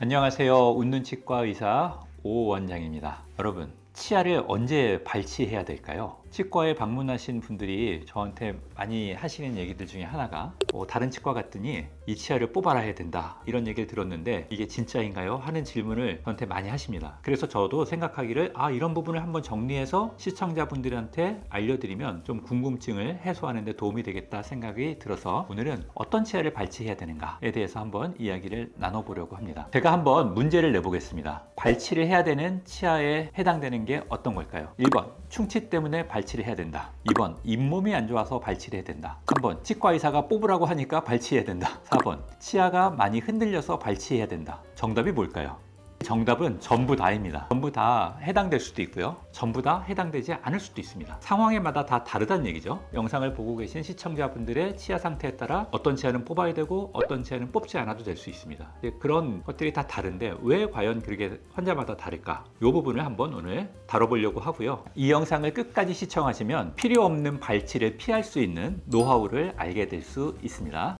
안녕하세요. 웃는 치과 의사 오 원장입니다. 여러분, 치아를 언제 발치해야 될까요? 치과에 방문하신 분들이 저한테 많이 하시는 얘기들 중에 하나가 다른 치과 갔더니 이 치아를 뽑아라 해야 된다 이런 얘기를 들었는데 이게 진짜인가요? 하는 질문을 저한테 많이 하십니다. 그래서 저도 생각하기를 이런 부분을 한번 정리해서 시청자분들한테 알려드리면 좀 궁금증을 해소하는 데 도움이 되겠다 생각이 들어서 오늘은 어떤 치아를 발치해야 되는가에 대해서 한번 이야기를 나눠보려고 합니다. 제가 한번 문제를 내보겠습니다. 발치를 해야 되는 치아에 해당되는 게 어떤 걸까요? 1번 충치 때문에 발치를 해야 된다. 2번 잇몸이 안 좋아서 발치를 해야 된다. 3번 치과 의사가 뽑으라고 하니까 발치해야 된다. 4번 치아가 많이 흔들려서 발치해야 된다. 정답이 뭘까요? 정답은 전부 다입니다. 전부 다 해당될 수도 있고요. 전부 다 해당되지 않을 수도 있습니다. 상황에마다 다 다르다는 얘기죠. 영상을 보고 계신 시청자분들의 치아 상태에 따라 어떤 치아는 뽑아야 되고 어떤 치아는 뽑지 않아도 될 수 있습니다. 그런 것들이 다 다른데 왜 과연 그렇게 환자마다 다를까? 이 부분을 한번 오늘 다뤄보려고 하고요. 이 영상을 끝까지 시청하시면 필요 없는 발치를 피할 수 있는 노하우를 알게 될 수 있습니다.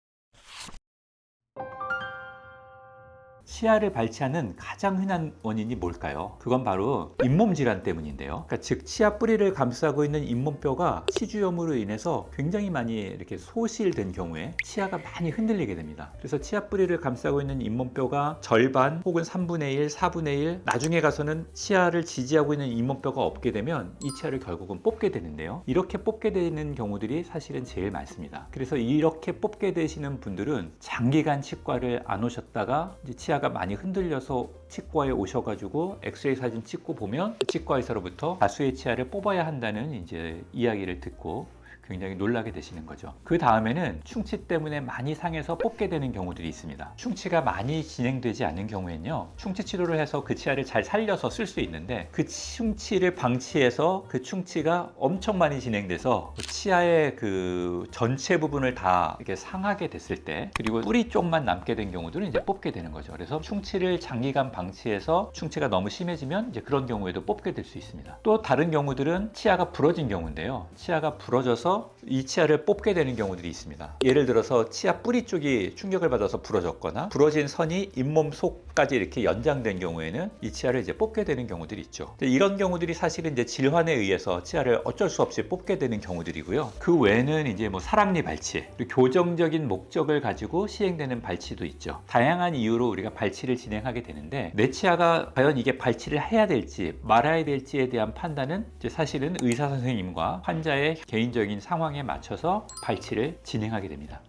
치아를 발치하는 가장 흔한 원인이 뭘까요? 그건 바로 잇몸 질환 때문인데요. 그러니까 즉 치아 뿌리를 감싸고 있는 잇몸뼈가 치주염으로 인해서 굉장히 많이 이렇게 소실된 경우에 치아가 많이 흔들리게 됩니다. 그래서 치아 뿌리를 감싸고 있는 잇몸뼈가 절반 혹은 3분의 1, 4분의 1 나중에 가서는 치아를 지지하고 있는 잇몸뼈가 없게 되면 이 치아를 결국은 뽑게 되는데요. 이렇게 뽑게 되는 경우들이 사실은 제일 많습니다. 그래서 이렇게 뽑게 되시는 분들은 장기간 치과를 안 오셨다가 이제 치아가 많이 흔들려서 치과에 오셔가지고 엑스레이 사진 찍고 보면 치과 의사로부터 다수의 치아를 뽑아야 한다는 이제 이야기를 듣고 굉장히 놀라게 되시는 거죠. 그 다음에는 충치 때문에 많이 상해서 뽑게 되는 경우들이 있습니다. 충치가 많이 진행되지 않는 경우에는요, 충치 치료를 해서 그 치아를 잘 살려서 쓸 수 있는데 그 충치를 방치해서 그 충치가 엄청 많이 진행돼서 치아의 그 전체 부분을 다 이렇게 상하게 됐을 때, 그리고 뿌리 쪽만 남게 된 경우들은 이제 뽑게 되는 거죠. 그래서 충치를 장기간 방치해서 충치가 너무 심해지면 이제 그런 경우에도 뽑게 될 수 있습니다. 또 다른 경우들은 치아가 부러진 경우인데요. 치아가 부러져서 이 치아를 뽑게 되는 경우들이 있습니다. 예를 들어서 치아 뿌리 쪽이 충격을 받아서 부러졌거나 부러진 선이 잇몸 속까지 이렇게 연장된 경우에는 이 치아를 이제 뽑게 되는 경우들이 있죠. 이런 경우들이 사실은 이제 질환에 의해서 치아를 어쩔 수 없이 뽑게 되는 경우들이고요. 그 외에는 이제 뭐 사랑니 발치, 그리고 교정적인 목적을 가지고 시행되는 발치도 있죠. 다양한 이유로 우리가 발치를 진행하게 되는데 내 치아가 과연 이게 발치를 해야 될지 말아야 될지에 대한 판단은 이제 사실은 의사 선생님과 환자의 개인적인 상황에 맞춰서 발치를 진행하게 됩니다.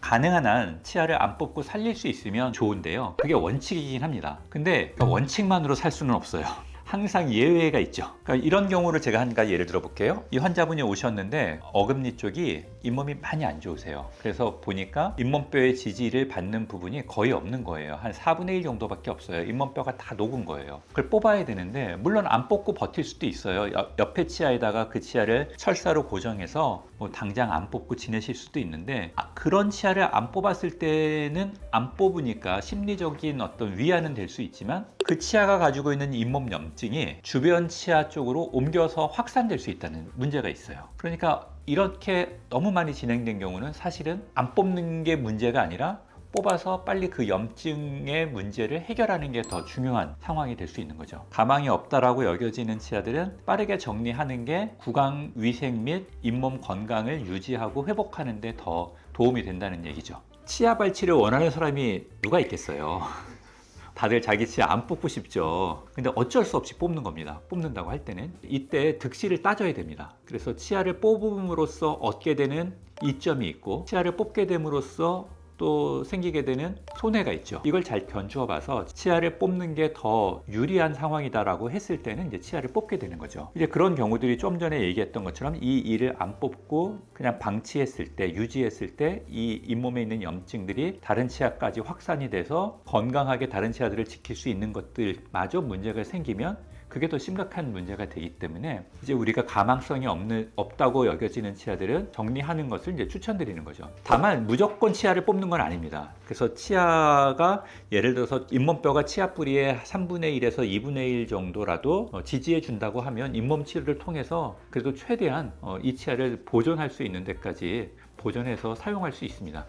가능한 한 치아를 안 뽑고 살릴 수 있으면 좋은데요. 그게 원칙이긴 합니다. 근데 그 원칙만으로 살 수는 없어요. 항상 예외가 있죠. 그러니까 이런 경우를 제가 한 가지 예를 들어 볼게요. 이 환자분이 오셨는데 어금니 쪽이 잇몸이 많이 안 좋으세요. 그래서 보니까 잇몸뼈의 지지를 받는 부분이 거의 없는 거예요. 한 4분의 1 정도밖에 없어요. 잇몸뼈가 다 녹은 거예요. 그걸 뽑아야 되는데 물론 안 뽑고 버틸 수도 있어요. 옆에 치아에다가 그 치아를 철사로 고정해서 뭐 당장 안 뽑고 지내실 수도 있는데 그런 치아를 안 뽑았을 때는 안 뽑으니까 심리적인 어떤 위안은 될 수 있지만 그 치아가 가지고 있는 잇몸 염증이 주변 치아 쪽으로 옮겨서 확산될 수 있다는 문제가 있어요. 그러니까 이렇게 너무 많이 진행된 경우는 사실은 안 뽑는 게 문제가 아니라 뽑아서 빨리 그 염증의 문제를 해결하는 게 더 중요한 상황이 될 수 있는 거죠. 가망이 없다라고 여겨지는 치아들은 빠르게 정리하는 게 구강 위생 및 잇몸 건강을 유지하고 회복하는 데 더 도움이 된다는 얘기죠. 치아 발치를 원하는 사람이 누가 있겠어요. 다들 자기 치아 안 뽑고 싶죠. 근데 어쩔 수 없이 뽑는 겁니다. 뽑는다고 할 때는 이때 득실을 따져야 됩니다. 그래서 치아를 뽑음으로써 얻게 되는 이점이 있고 치아를 뽑게 됨으로써 또 생기게 되는 손해가 있죠. 이걸 잘 견주어 봐서 치아를 뽑는 게 더 유리한 상황이다라고 했을 때는 이제 치아를 뽑게 되는 거죠. 이제 그런 경우들이 좀 전에 얘기했던 것처럼 이 이를 안 뽑고 그냥 방치했을 때, 유지했을 때 이 잇몸에 있는 염증들이 다른 치아까지 확산이 돼서 건강하게 다른 치아들을 지킬 수 있는 것들마저 문제가 생기면 그게 더 심각한 문제가 되기 때문에 이제 우리가 가망성이 없다고 여겨지는 치아들은 정리하는 것을 이제 추천드리는 거죠. 다만 무조건 치아를 뽑는 건 아닙니다. 그래서 치아가 예를 들어서 잇몸뼈가 치아 뿌리의 3분의 1에서 2분의 1 정도라도 지지해 준다고 하면 잇몸 치료를 통해서 그래도 최대한 이 치아를 보존할 수 있는 데까지 보존해서 사용할 수 있습니다.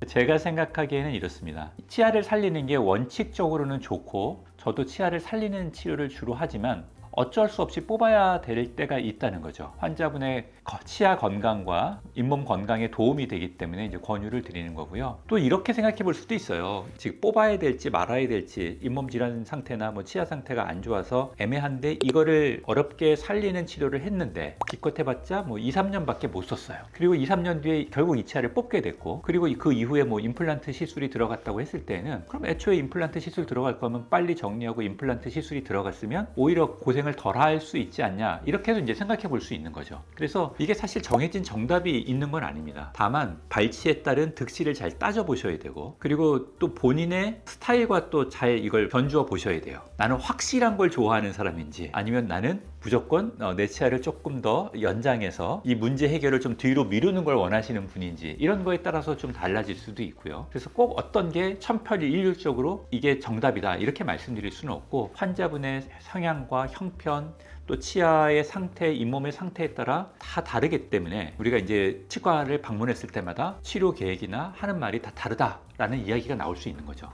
제가 생각하기에는 이렇습니다. 치아를 살리는 게 원칙적으로는 좋고 저도 치아를 살리는 치료를 주로 하지만 어쩔 수 없이 뽑아야 될 때가 있다는 거죠. 환자분의 치아 건강과 잇몸 건강에 도움이 되기 때문에 이제 권유를 드리는 거고요. 또 이렇게 생각해 볼 수도 있어요. 즉 뽑아야 될지 말아야 될지, 잇몸 질환 상태나 뭐 치아 상태가 안 좋아서 애매한데 이거를 어렵게 살리는 치료를 했는데 기껏 해봤자 뭐 2, 3년밖에 못 썼어요. 그리고 2, 3년 뒤에 결국 이 치아를 뽑게 됐고, 그리고 그 이후에 뭐 임플란트 시술이 들어갔다고 했을 때는 그럼 애초에 임플란트 시술 들어갈 거면 빨리 정리하고 임플란트 시술이 들어갔으면 오히려 고생을 덜 할 수 있지 않냐, 이렇게 해서 이제 생각해 볼 수 있는 거죠. 그래서 이게 사실 정해진 정답이 있는 건 아닙니다. 다만 발치에 따른 득실을 잘 따져 보셔야 되고, 그리고 또 본인의 스타일과 또 잘 이걸 견주어 보셔야 돼요. 나는 확실한 걸 좋아하는 사람인지, 아니면 나는 무조건 내 치아를 조금 더 연장해서 이 문제 해결을 좀 뒤로 미루는 걸 원하시는 분인지, 이런 거에 따라서 좀 달라질 수도 있고요. 그래서 꼭 어떤 게 천편일률적으로 이게 정답이다 이렇게 말씀드릴 수는 없고, 환자분의 성향과 형편, 또 치아의 상태, 잇몸의 상태에 따라 다 다르기 때문에 우리가 이제 치과를 방문했을 때마다 치료 계획이나 하는 말이 다 다르다라는 이야기가 나올 수 있는 거죠.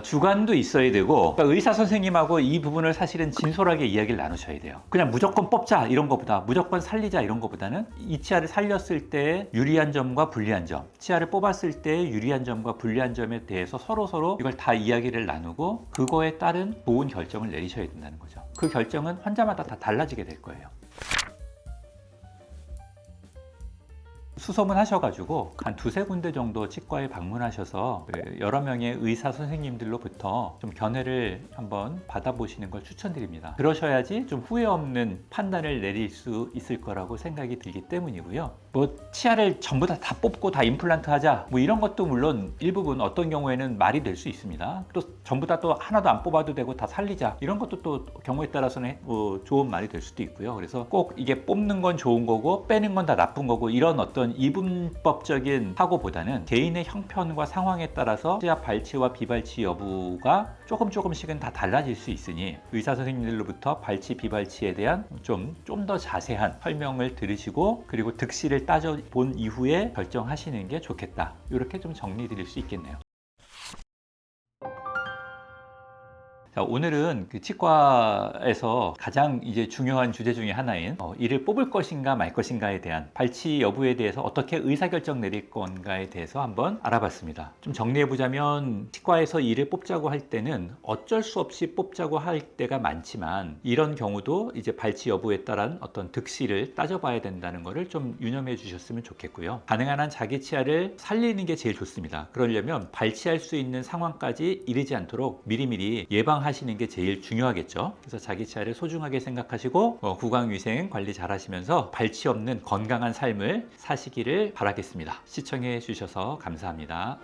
주관도 있어야 되고, 그러니까 의사 선생님하고 이 부분을 사실은 진솔하게 이야기를 나누셔야 돼요. 그냥 무조건 뽑자 이런 것보다, 무조건 살리자 이런 것보다는 이 치아를 살렸을 때 유리한 점과 불리한 점, 치아를 뽑았을 때 유리한 점과 불리한 점에 대해서 서로 이걸 다 이야기를 나누고 그거에 따른 좋은 결정을 내리셔야 된다는 거죠. 그 결정은 환자마다 다 달라지게 될 거예요. 수소문 하셔가지고 한 두세 군데 정도 치과에 방문하셔서 여러 명의 의사 선생님들로부터 좀 견해를 한번 받아보시는 걸 추천드립니다. 그러셔야지 좀 후회 없는 판단을 내릴 수 있을 거라고 생각이 들기 때문이고요. 뭐 치아를 전부 다 뽑고 다 임플란트 하자 뭐 이런 것도 물론 일부분 어떤 경우에는 말이 될 수 있습니다. 또 전부 다 또 하나도 안 뽑아도 되고 다 살리자 이런 것도 또 경우에 따라서는 좋은 말이 될 수도 있고요. 그래서 꼭 이게 뽑는 건 좋은 거고 빼는 건 다 나쁜 거고 이런 어떤 이분법적인 사고보다는 개인의 형편과 상황에 따라서 치아 발치와 비발치 여부가 조금씩은 다 달라질 수 있으니 의사 선생님들로부터 발치 비발치에 대한 좀 더 자세한 설명을 들으시고, 그리고 득실을 따져본 이후에 결정하시는 게 좋겠다, 이렇게 좀 정리 드릴 수 있겠네요. 자, 오늘은 그 치과에서 가장 이제 중요한 주제 중에 하나인 이를 뽑을 것인가 말 것인가에 대한, 발치 여부에 대해서 어떻게 의사결정 내릴 건가에 대해서 한번 알아봤습니다. 좀 정리해보자면, 치과에서 이를 뽑자고 할 때는 어쩔 수 없이 뽑자고 할 때가 많지만, 이런 경우도 이제 발치 여부에 따른 어떤 득실을 따져봐야 된다는 것을 좀 유념해 주셨으면 좋겠고요. 가능한 한 자기 치아를 살리는 게 제일 좋습니다. 그러려면 발치할 수 있는 상황까지 이르지 않도록 미리미리 예방하시는 게 제일 중요하겠죠. 그래서 자기 치아를 소중하게 생각하시고 구강위생 관리 잘 하시면서 발치 없는 건강한 삶을 사시기를 바라겠습니다. 시청해 주셔서 감사합니다.